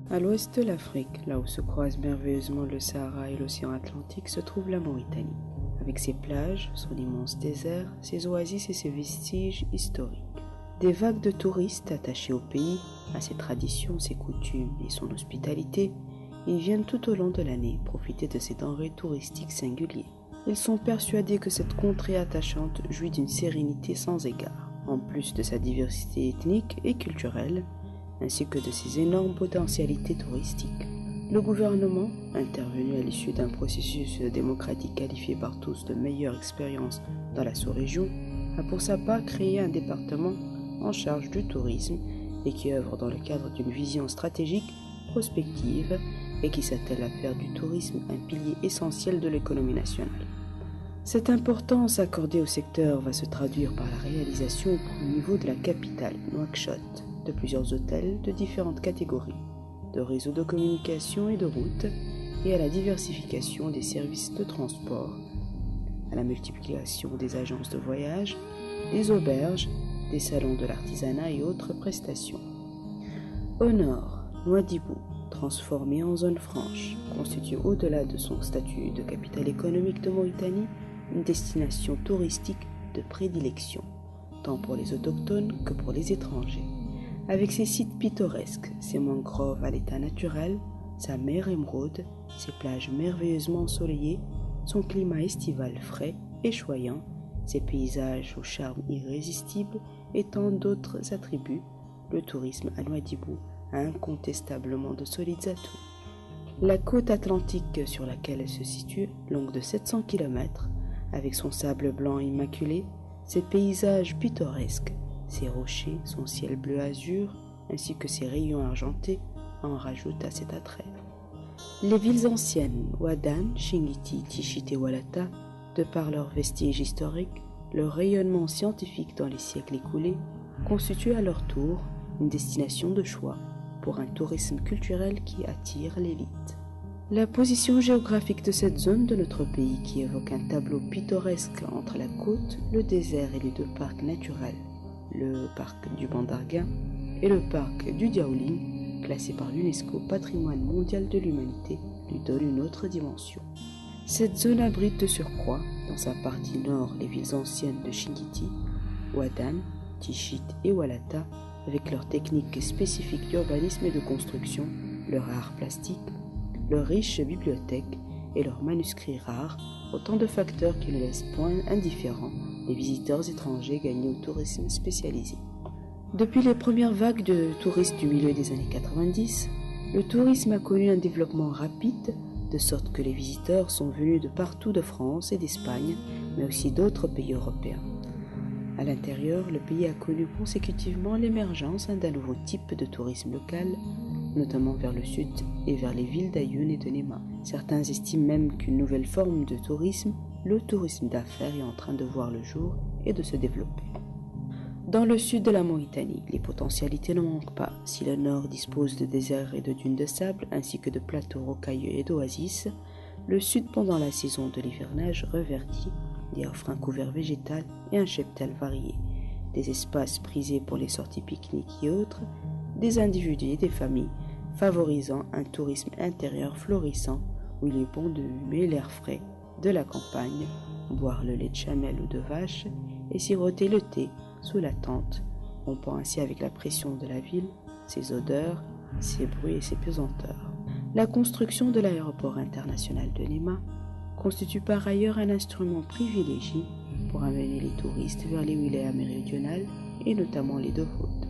À l'ouest de l'Afrique, là où se croisent merveilleusement le Sahara et l'océan Atlantique, se trouve la Mauritanie, avec ses plages, son immense désert, ses oasis et ses vestiges historiques. Des vagues de touristes attachés au pays, à ses traditions, ses coutumes et son hospitalité, ils viennent tout au long de l'année profiter de ces denrées touristiques singuliers. Ils sont persuadés que cette contrée attachante jouit d'une sérénité sans égard, en plus de sa diversité ethnique et culturelle, ainsi que de ses énormes potentialités touristiques. Le gouvernement, intervenu à l'issue d'un processus démocratique qualifié par tous de meilleure expérience dans la sous-région, a pour sa part créé un département en charge du tourisme et qui œuvre dans le cadre d'une vision stratégique prospective et qui s'attelle à faire du tourisme un pilier essentiel de l'économie nationale. Cette importance accordée au secteur va se traduire par la réalisation au premier niveau de la capitale, Nouakchott, de plusieurs hôtels de différentes catégories, de réseaux de communication et de routes, et à la diversification des services de transport, à la multiplication des agences de voyage, des auberges, des salons de l'artisanat et autres prestations. Au nord, Nouadhibou, transformé en zone franche, constitue au-delà de son statut de capitale économique de Mauritanie, une destination touristique de prédilection, tant pour les autochtones que pour les étrangers. Avec ses sites pittoresques, ses mangroves à l'état naturel, sa mer émeraude, ses plages merveilleusement ensoleillées, son climat estival frais et choyant, ses paysages au charme irrésistible et tant d'autres attributs, le tourisme à Nouadhibou a incontestablement de solides atouts. La côte atlantique sur laquelle elle se situe, longue de 700 km, avec son sable blanc immaculé, ses paysages pittoresques, ses rochers, son ciel bleu azur, ainsi que ses rayons argentés, en rajoutent à cet attrait. Les villes anciennes, Ouadane, Chingiti, Tichit et Walata, de par leurs vestiges historiques, leur rayonnement scientifique dans les siècles écoulés, constituent à leur tour une destination de choix pour un tourisme culturel qui attire l'élite. La position géographique de cette zone de notre pays qui évoque un tableau pittoresque entre la côte, le désert et les deux parcs naturels, le parc du Bandarguin et le parc du Diaoling, classé par l'UNESCO Patrimoine mondial de l'humanité, lui donne une autre dimension. Cette zone abrite de surcroît, dans sa partie nord, les villes anciennes de Chingiti, Ouadane, Tichit et Walata, avec leurs techniques spécifiques d'urbanisme et de construction, leur art plastique, leur riche bibliothèque et leurs manuscrits rares, autant de facteurs qui ne laissent point indifférents les visiteurs étrangers gagnés au tourisme spécialisé. Depuis les premières vagues de touristes du milieu des années 90, le tourisme a connu un développement rapide, de sorte que les visiteurs sont venus de partout de France et d'Espagne, mais aussi d'autres pays européens. À l'intérieur, le pays a connu consécutivement l'émergence d'un nouveau type de tourisme local, notamment vers le sud et vers les villes d'Aïoun et de Néma. Certains estiment même qu'une nouvelle forme de tourisme, le tourisme d'affaires, est en train de voir le jour et de se développer. Dans le sud de la Mauritanie, les potentialités ne manquent pas. Si le nord dispose de déserts et de dunes de sable, ainsi que de plateaux rocailleux et d'oasis, le sud, pendant la saison de l'hivernage, reverdit et offre un couvert végétal et un cheptel varié, des espaces prisés pour les sorties pique-niques et autres, des individus et des familles, favorisant un tourisme intérieur florissant où il est bon de humer l'air frais de la campagne, boire le lait de chamelle ou de vache et siroter le thé sous la tente, rompant ainsi avec la pression de la ville, ses odeurs, ses bruits et ses pesanteurs. La construction de l'aéroport international de Néma constitue par ailleurs un instrument privilégié pour amener les touristes vers les wilayas méridionales et notamment les Deux-Fôtes.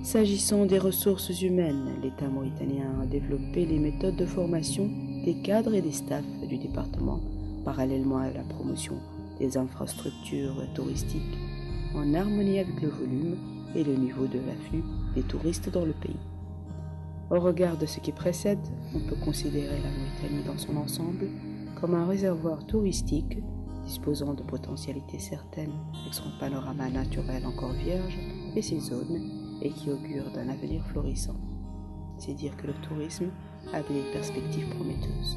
S'agissant des ressources humaines, l'État mauritanien a développé les méthodes de formation des cadres et des staffs du département parallèlement à la promotion des infrastructures touristiques en harmonie avec le volume et le niveau de l'afflux des touristes dans le pays. Au regard de ce qui précède, on peut considérer la Mauritanie dans son ensemble comme un réservoir touristique disposant de potentialités certaines avec son panorama naturel encore vierge et ses zones et qui augure d'un avenir florissant. C'est dire que le tourisme a des perspectives prometteuses.